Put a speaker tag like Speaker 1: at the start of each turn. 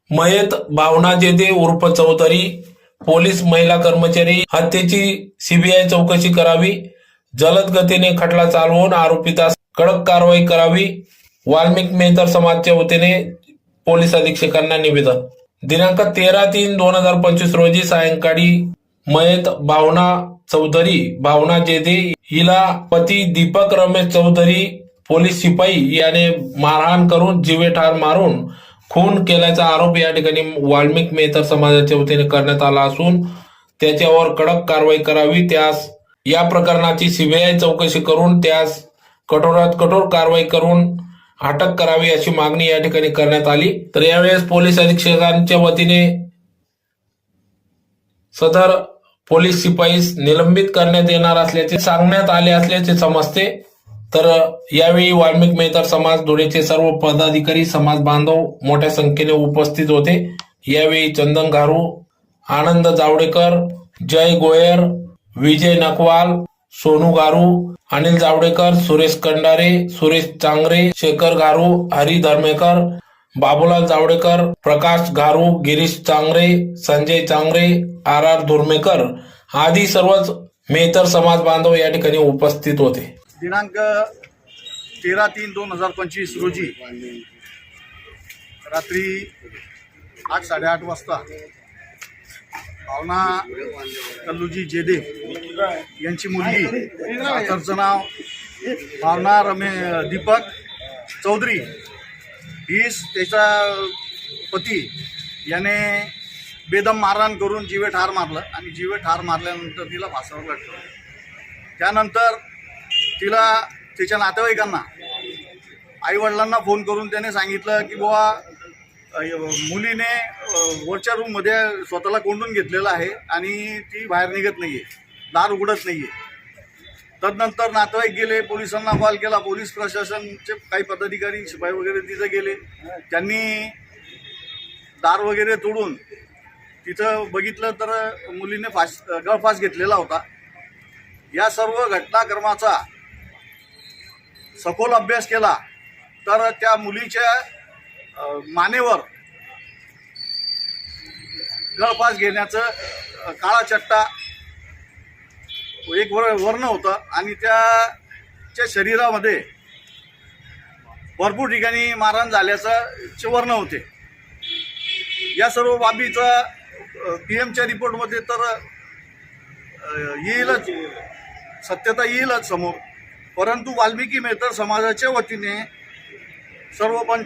Speaker 1: मयत भावना जेदे उर्फ चौधरी पोलीस महिला कर्मचारी हत्येची सीबीआय चौकशी करावी, जलद गतीने खटला चालवून आरोपींस कडक कारवाई करावी. वाल्मिकी मेहतर समाजाच्या वतीने पोलीस अधीक्षकांना निवेदन. दिनांक 13/3/2025 रोजी सायंकाळी मयत भावना चौधरी भावना जेदे हिला पती दीपक रमेश चौधरी पोलीस शिपाई याने मारहाण करून जीवेठार मारून खून केल्याचा आरोप या ठिकाणी वाल्मिकी मेहतर समाजाच्या वतीने करण्यात आला असून त्याच्यावर कडक कारवाई करावी. त्यास या प्रकरणाची सीबीआय चौकशी करून त्यास कठोरात कठोर कारवाई करून अटक करावी अशी मागणी या ठिकाणी करण्यात आली. तर यावेळेस पोलीस अधीक्षकांच्या वतीने सदर पोलीस शिपाईस निलंबित करण्यात येणार असल्याचे सांगण्यात आले असल्याचे समजते. तर यावेळी वाल्मिकी मेहतर समाज धुळेचे सर्व पदाधिकारी समाज बांधव मोठ्या संख्येने उपस्थित होते. यावेळी चंदन घारू, आनंद जावडेकर, जय गोयर, विजय नकवाल, सोनू घारू, अनिल जावडेकर, सुरेश कंडारे, सुरेश चांगरे, शेखर घारू, हरी धर्मेकर, बाबूलाल जावडेकर, प्रकाश घारू, गिरीश चांगरे, संजय चांगरे, आर धुर्मेकर आदी सर्वच मेहतर समाज बांधव या ठिकाणी उपस्थित होते.
Speaker 2: दिनांक 13/3/2025 रोजी रात्री 8:30 वाजता भावना कल्लूजी जेदे यांची मुलगी, सासरचं नाव भावना दीपक चौधरी, हीच त्याचा पती याने बेदम मारहाण करून जीवेठार मारलं आणि जीवेठार मारल्यानंतर तिला फासावर लटकवलं. त्यानंतर तिला तिच्या नातेवाईकांना, आईवडिलांना फोन करून त्याने सांगितलं की बुवा मुलीने वरच्या रूममध्ये स्वतःला कोंडून घेतलेलं आहे आणि ती बाहेर निघत नाही आहे, दार उघडत नाही आहे. तदनंतर नातेवाईक गेले, पोलिसांना कॉल केला. पोलीस प्रशासनचे काही पदाधिकारी शिपाई वगैरे तिथं गेले. त्यांनी दार वगैरे तोडून तिथं बघितलं तर मुलीने गळफास घेतलेला होता. या सर्व घटनाक्रमाचा सखोल अभ्यास केला तर त्या मुलीच्या मानेवर गळफास घेण्याचं काळा चट्टा एक वर्ण होतं आणि त्याच्या शरीरामध्ये भरपूर ठिकाणी मारहाण झाल्याचं वर्ण होते. या सर्व बाबीचा पीएमच्या रिपोर्टमध्ये तर येईलच, सत्यता येईलच समोर. परंतु वाल्मिकी मेहतर समाजाच्या वतीने सर्व पंच